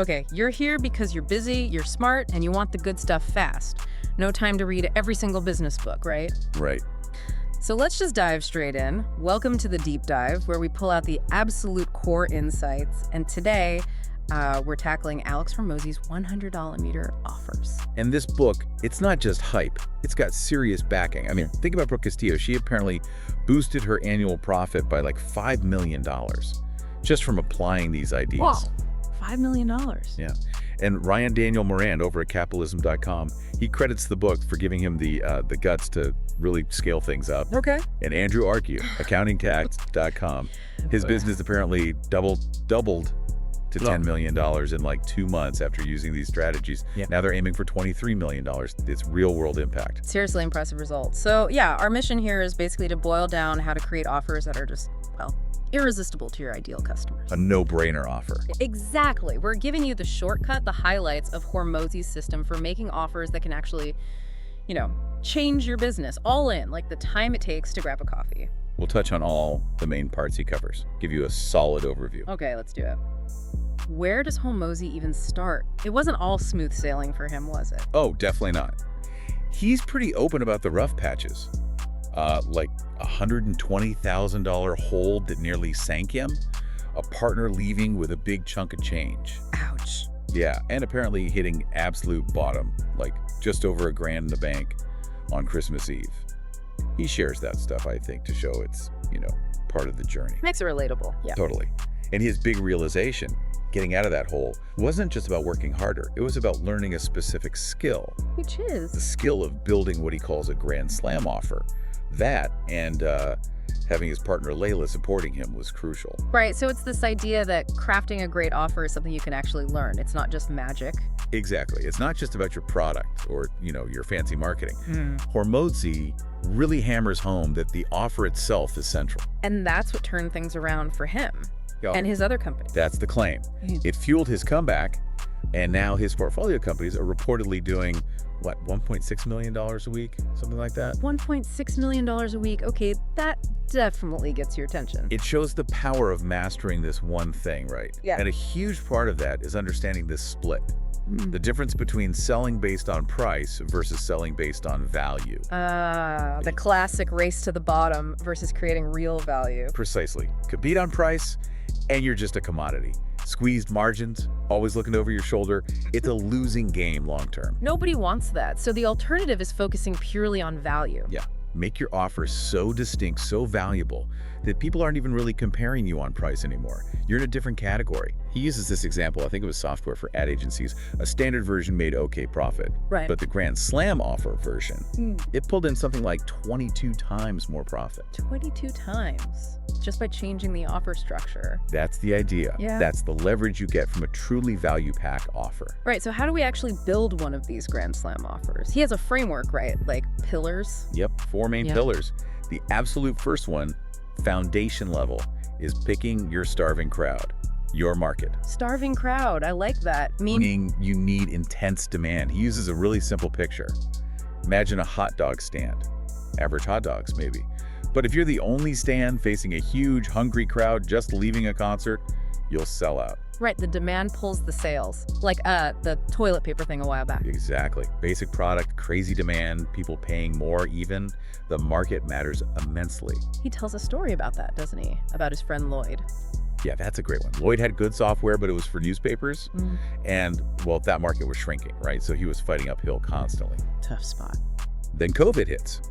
Okay, you're here because you're busy, you're smart, and you want the good stuff fast. No time to read every single business book, right? Right. So let's just dive straight in. Welcome to the deep dive, where we pull out the absolute core insights. And today, we're tackling Alex Hormozi's $100 meter offers. And this book, it's not just hype. It's got serious backing. I mean, think about Brooke Castillo. She apparently boosted her annual profit by like $5 million just from applying these ideas. Wow, $5 million. Yeah. And Ryan Daniel Morand over at capitalism.com, he credits the book for giving him the guts to really scale things up. Okay. And Andrew Arcue, accountingtax.com, his business apparently doubled to $10 million in like 2 months after using these strategies. Yeah. Now they're aiming for $23 million. It's real world impact. Seriously impressive results. So yeah, our mission here is basically to boil down how to create offers that are just, well, irresistible to your ideal customers. A no-brainer offer. Exactly. We're giving you the shortcut, the highlights of Hormozi's system for making offers that can actually, change your business all in, like the time it takes to grab a coffee. We'll touch on all the main parts he covers, give you a solid overview. Okay, let's do it. Where does Hormozi even start? It wasn't all smooth sailing for him, was it? Oh, definitely not. He's pretty open about the rough patches. Like a $120,000 hold that nearly sank him, a partner leaving with a big chunk of change. Ouch. Yeah, and apparently hitting absolute bottom, like just over $1,000 in the bank on Christmas Eve. He shares that stuff, I think, to show it's, part of the journey. Makes it relatable. Yeah. Totally. And his big realization, getting out of that hole, wasn't just about working harder. It was about learning a specific skill. Which The is? skill of building what he calls a grand slam offer. That and having his partner Layla supporting him was crucial. Right, so it's this idea that crafting a great offer is something you can actually learn. It's not just magic. Exactly. It's not just about your product or, your fancy marketing. Hormozi really hammers home that the offer itself is central. And that's what turned things around for him Yeah. and his other company. That's the claim. It fueled his comeback, and now his portfolio companies are reportedly doing, what, $1.6 million a week? Something like that? $1.6 million a week. Okay, that definitely gets your attention. It shows the power of mastering this one thing, right? Yeah. And a huge part of that is understanding this split. The difference between selling based on price versus selling based on value. The classic race to the bottom versus creating real value. Precisely. Compete on price, and you're just a commodity. Squeezed margins, always looking over your shoulder. It's a losing game long term. Nobody wants that, so the alternative is focusing purely on value. Yeah. Make your offer so distinct, so valuable, that people aren't even really comparing you on price anymore. You're in a different category. He uses this example, I think it was software for ad agencies. A standard version made okay profit. Right. But the Grand Slam offer version, it pulled in something like 22 times more profit. 22 times, just by changing the offer structure. That's the idea. Yeah. That's the leverage you get from a truly value pack offer. Right, so how do we actually build one of these Grand Slam offers? He has a framework, right? Like pillars? Yep, 4 main Yeah. pillars. The absolute first one, foundation level, is picking your starving crowd, your market. Starving crowd, I like that. Meaning you need intense demand. He uses a really simple picture. Imagine a hot dog stand. Average hot dogs, maybe. But if you're the only stand facing a huge, hungry crowd just leaving a concert, you'll sell out. Right, the demand pulls the sales. Like the toilet paper thing a while back. Exactly. Basic product, crazy demand, people paying more even. The market matters immensely. He tells a story about that, doesn't he? About his friend Lloyd. Yeah, that's a great one. Lloyd had good software, but it was for newspapers. And, well, that market was shrinking, right? So he was fighting uphill constantly. Tough spot. Then COVID hits.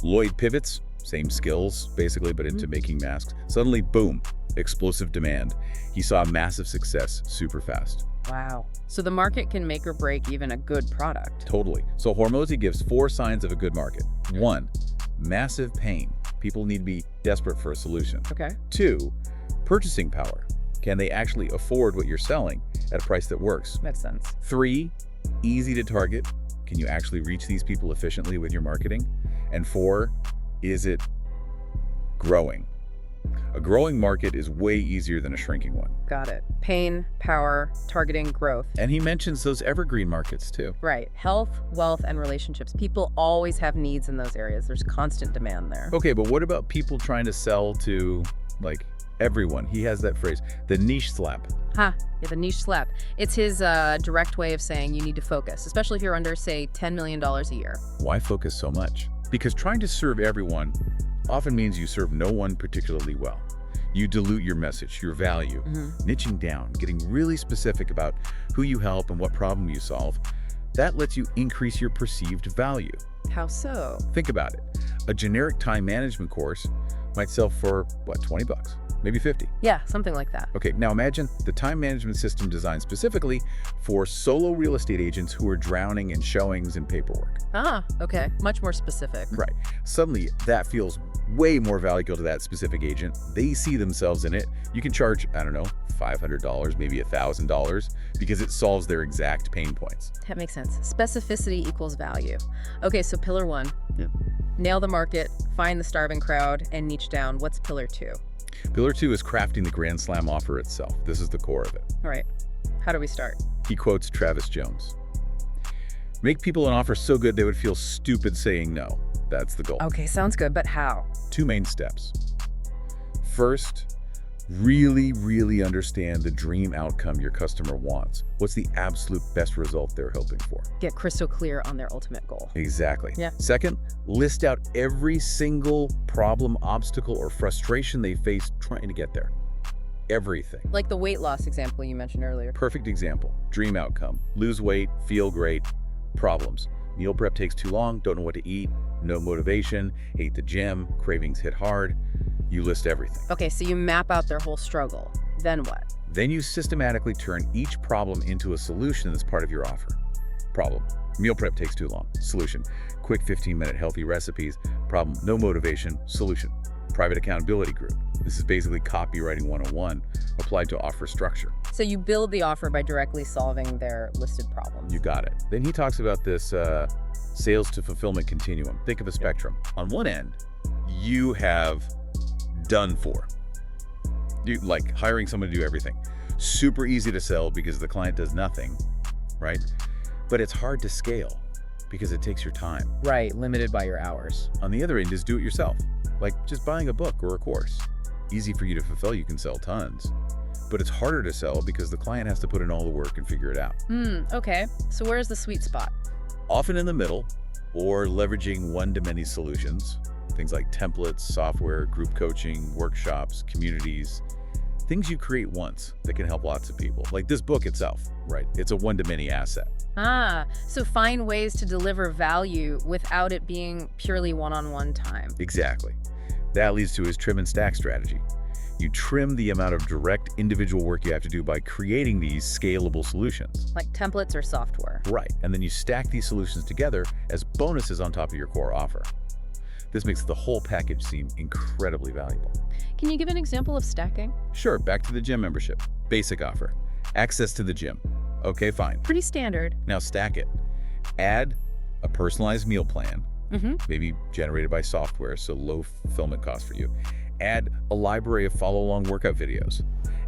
Lloyd pivots, same skills, basically, but into making masks. Suddenly, boom, explosive demand. He saw massive success super fast. Wow. So the market can make or break even a good product. Totally. So Hormozi gives 4 signs of a good market. 1, massive pain. People need to be desperate for a solution. Okay. 2, purchasing power. Can they actually afford what you're selling at a price that works? Makes sense. 3, easy to target. Can you actually reach these people efficiently with your marketing? And 4, is it growing? A growing market is way easier than a shrinking one. Got it. Pain, power, targeting, growth. And he mentions those evergreen markets too. Right. Health, wealth, and relationships. People always have needs in those areas. There's constant demand there. Okay, but what about people trying to sell to like everyone. He has that phrase, the niche slap. Ha, yeah, the niche slap. It's his direct way of saying you need to focus, especially if you're under, say, $10 million a year. Why focus so much? Because trying to serve everyone often means you serve no one particularly well. You dilute your message, your value, niching down, getting really specific about who you help and what problem you solve. That lets you increase your perceived value. How so? Think about it. A generic time management course might sell for, what, 20 bucks? Maybe 50. Yeah, something like that. Okay, now imagine the time management system designed specifically for solo real estate agents who are drowning in showings and paperwork. Ah, okay. Much more specific. Right. Suddenly, that feels way more valuable to that specific agent. They see themselves in it. You can charge, I don't know, $500, maybe $1,000, because it solves their exact pain points. That makes sense. Specificity equals value. Okay, so pillar 1. Yeah. Nail the market, find the starving crowd, and niche down. What's pillar 2? Pillar 2 is crafting the Grand Slam offer itself. This is the core of it. All right. How do we start? He quotes Travis Jones. Make people an offer so good they would feel stupid saying no. That's the goal. Okay, sounds good, but how? 2 main steps. First, really understand the dream outcome your customer wants. What's the absolute best result they're hoping for? Get crystal clear on their ultimate goal. Exactly. Yeah. Second, list out every single problem, obstacle, or frustration they face trying to get there. Everything. Like the weight loss example you mentioned earlier. Perfect example. Dream outcome. Lose weight, feel great. Problems. Meal prep takes too long, don't know what to eat, no motivation, hate the gym, cravings hit hard. You list everything. Okay, so you map out their whole struggle. Then what? Then you systematically turn each problem into a solution that's part of your offer. Problem. Meal prep takes too long. Solution. Quick 15-minute healthy recipes. Problem. No motivation. Solution. Private accountability group. This is basically copywriting 101 applied to offer structure. So you build the offer by directly solving their listed problems. You got it. Then he talks about this sales to fulfillment continuum. Think of a spectrum. On one end, you have done for. You like hiring someone to do everything. Super easy to sell because the client does nothing, right? But it's hard to scale because it takes your time. Right, limited by your hours. On the other end is do it yourself, like just buying a book or a course. Easy for you to fulfill, you can sell tons. But it's harder to sell because the client has to put in all the work and figure it out. Okay. So where's the sweet spot? Often in the middle, or leveraging one-to-many solutions. Things like templates, software, group coaching, workshops, communities, things you create once that can help lots of people. Like this book itself, right? It's a one-to-many asset. So find ways to deliver value without it being purely one-on-one time. Exactly. That leads to his trim and stack strategy. You trim the amount of direct individual work you have to do by creating these scalable solutions. Like templates or software. Right. And then you stack these solutions together as bonuses on top of your core offer. This makes the whole package seem incredibly valuable. Can you give an example of stacking? Sure, back to the gym membership. Basic offer. Access to the gym. Okay, fine. Pretty standard. Now stack it. Add a personalized meal plan, maybe generated by software, so low fulfillment cost for you. Add a library of follow-along workout videos.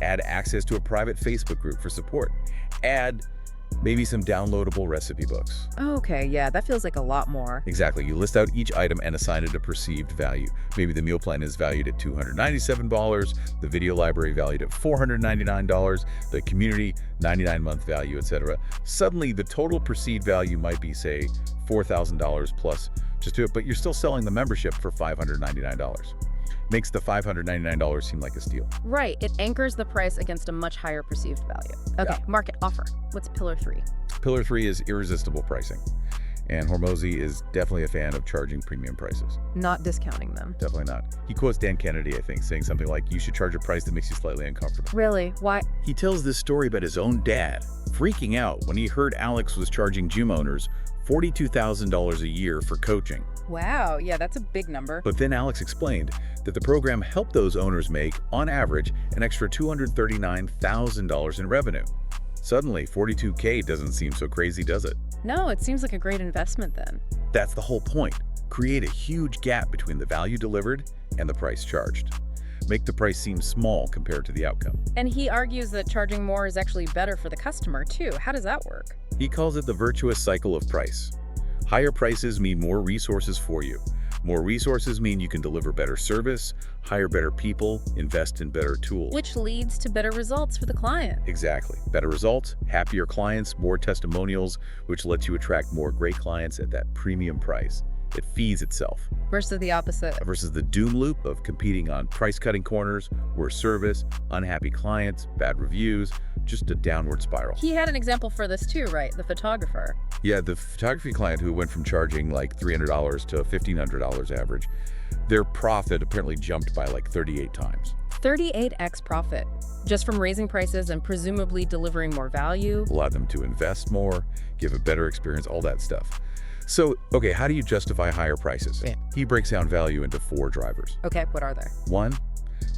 Add access to a private Facebook group for support. Add maybe some downloadable recipe books. Okay, yeah, that feels like a lot more. Exactly. You list out each item and assign it a perceived value. Maybe the meal plan is valued at $297, the video library valued at $499, the community $99-month value, etc. Suddenly, the total perceived value might be, say, $4,000 plus. Just do it, but you're still selling the membership for $599. Makes the $599 seem like a steal. Right. It anchors the price against a much higher perceived value. Okay, market offer. What's pillar 3? Pillar 3 is irresistible pricing. And Hormozi is definitely a fan of charging premium prices. Not discounting them. Definitely not. He quotes Dan Kennedy, I think, saying something like, you should charge a price that makes you slightly uncomfortable. Really? Why? He tells this story about his own dad freaking out when he heard Alex was charging gym owners $42,000 a year for coaching. Wow, yeah, that's a big number. But then Alex explained that the program helped those owners make, on average, an extra $239,000 in revenue. Suddenly, $42K doesn't seem so crazy, does it? No, it seems like a great investment then. That's the whole point. Create a huge gap between the value delivered and the price charged. Make the price seem small compared to the outcome. And he argues that charging more is actually better for the customer, too. How does that work? He calls it the virtuous cycle of price. Higher prices mean more resources for you. More resources mean you can deliver better service, hire better people, invest in better tools. Which leads to better results for the client. Exactly. Better results, happier clients, more testimonials, which lets you attract more great clients at that premium price. It feeds itself. Versus the opposite. Versus the doom loop of competing on price-cutting corners, worse service, unhappy clients, bad reviews, just a downward spiral. He had an example for this too, right? The photographer. Yeah, the photography client who went from charging like $300 to $1,500 average, their profit apparently jumped by like 38 times. 38x profit, just from raising prices and presumably delivering more value. Allowed them to invest more, give a better experience, all that stuff. So, okay, how do you justify higher prices? Yeah. He breaks down value into 4 drivers. Okay, what are they? 1,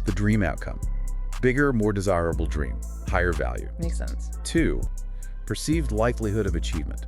the dream outcome. Bigger, more desirable dream, higher value. Makes sense. 2, perceived likelihood of achievement.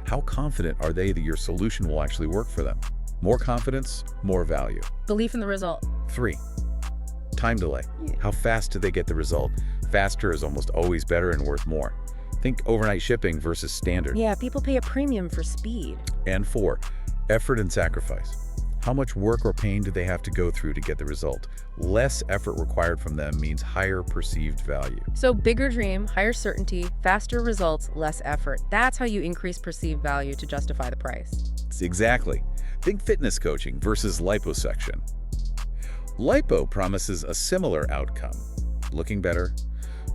How confident are they that your solution will actually work for them? More confidence, more value. Belief in the result. 3, time delay. Yeah. How fast do they get the result? Faster is almost always better and worth more. Think overnight shipping versus standard. Yeah, people pay a premium for speed. And 4, effort and sacrifice. How much work or pain do they have to go through to get the result? Less effort required from them means higher perceived value. So bigger dream, higher certainty, faster results, less effort. That's how you increase perceived value to justify the price. Exactly. Think fitness coaching versus liposuction. Lipo promises a similar outcome, looking better,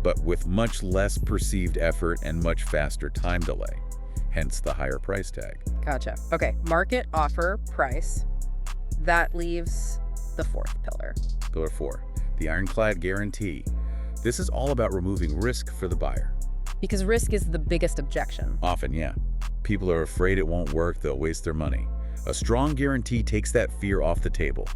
but with much less perceived effort and much faster time delay, hence the higher price tag. Gotcha. Okay, market, offer, price. That leaves the 4th pillar. Pillar 4, the ironclad guarantee. This is all about removing risk for the buyer. Because risk is the biggest objection. Often, yeah. People are afraid it won't work, they'll waste their money. A strong guarantee takes that fear off the table.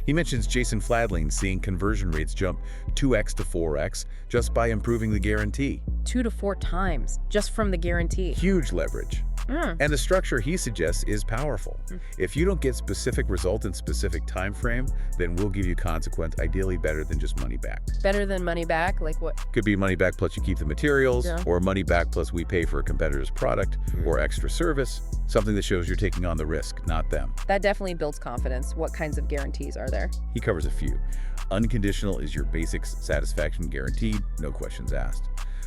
He mentions Jason Fladling seeing conversion rates jump 2x to 4x just by improving the guarantee. 2 to 4 times just from the guarantee. Huge leverage. And the structure he suggests is powerful. If you don't get specific result in specific time frame, then we'll give you consequence, ideally better than just money back. Better than money back? Like what? Could be money back plus you keep the materials, Yeah. or money back plus we pay for a competitor's product, or extra service, something that shows you're taking on the risk, not them. That definitely builds confidence. What kinds of guarantees are there? He covers a few. Unconditional is your basic satisfaction guaranteed, no questions asked.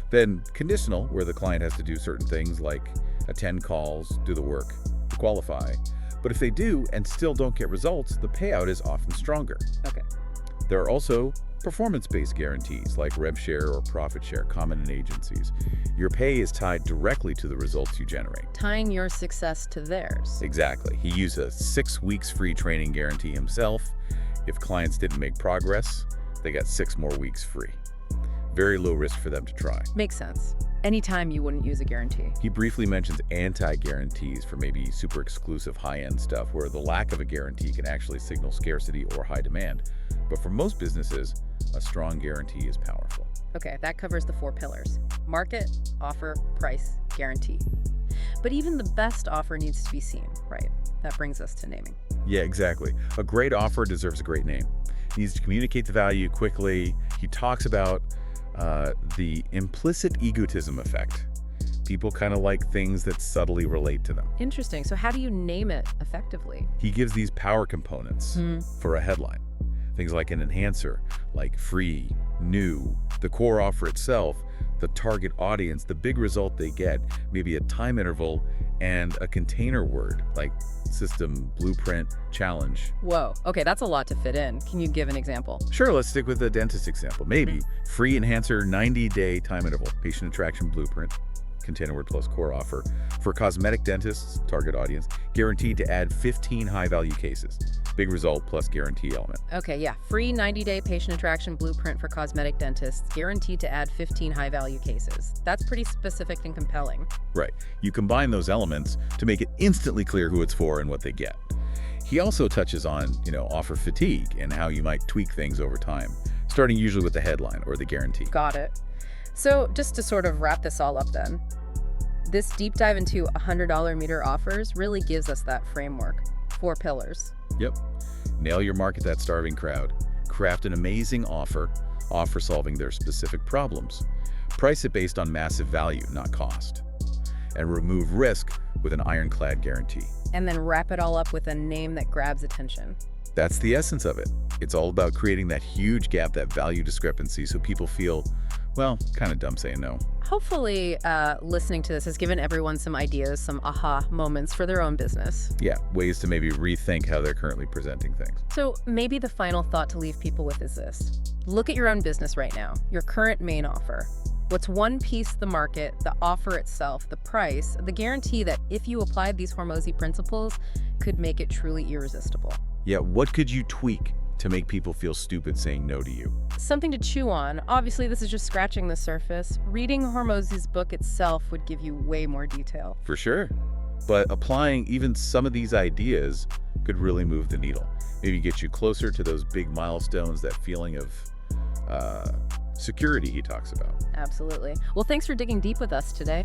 Then conditional, where the client has to do certain things like attend calls, do the work, to qualify. But if they do and still don't get results, the payout is often stronger. Okay. There are also performance-based guarantees like rev share or profit share, common in agencies. Your pay is tied directly to the results you generate. Tying your success to theirs. Exactly. He used a 6 weeks free training guarantee himself. If clients didn't make progress, they got 6 more weeks free. Very low risk for them to try. Makes sense. Anytime you wouldn't use a guarantee. He briefly mentions anti-guarantees for maybe super exclusive high-end stuff where the lack of a guarantee can actually signal scarcity or high demand. But for most businesses, a strong guarantee is powerful. Okay, that covers the 4 pillars. Market, offer, price, guarantee. But even the best offer needs to be seen, right? That brings us to naming. Yeah, exactly. A great offer deserves a great name. He needs to communicate the value quickly. He talks about the implicit egotism effect. People kind of like things that subtly relate to them. Interesting. So how do you name it effectively? He gives these power components for a headline. Things like an enhancer, like free, new, the core offer itself, the target audience, the big result they get, maybe a time interval, and a container word like system, blueprint, challenge. Whoa. Okay, that's a lot to fit in. Can you give an example? Sure, let's stick with the dentist example. Maybe free enhancer, 90-day time interval, patient attraction blueprint, container word plus core offer. For cosmetic dentists, target audience, guaranteed to add 15 high-value cases. Big result plus guarantee element. Okay, yeah. Free 90-day patient attraction blueprint for cosmetic dentists, guaranteed to add 15 high-value cases. That's pretty specific and compelling. Right. You combine those elements to make it instantly clear who it's for and what they get. He also touches on, offer fatigue and how you might tweak things over time, starting usually with the headline or the guarantee. Got it. So just to sort of wrap this all up then, this deep dive into $100 meter offers really gives us that framework. 4 pillars. Yep. Nail your market, that starving crowd. Craft an amazing offer solving their specific problems. Price it based on massive value, not cost. And remove risk with an ironclad guarantee. And then wrap it all up with a name that grabs attention. That's the essence of it. It's all about creating that huge gap, that value discrepancy, so people feel, well, kind of dumb saying no. Hopefully, listening to this has given everyone some ideas, some aha moments for their own business. Yeah, ways to maybe rethink how they're currently presenting things. So maybe the final thought to leave people with is this. Look at your own business right now, your current main offer. What's one piece of the market, the offer itself, the price, the guarantee that if you applied these Hormozi principles could make it truly irresistible? Yeah, what could you tweak to make people feel stupid saying no to you? Something to chew on. Obviously, this is just scratching the surface. Reading Hormozi's book itself would give you way more detail. For sure. But applying even some of these ideas could really move the needle. Maybe get you closer to those big milestones, that feeling of security he talks about. Absolutely. Well, thanks for digging deep with us today.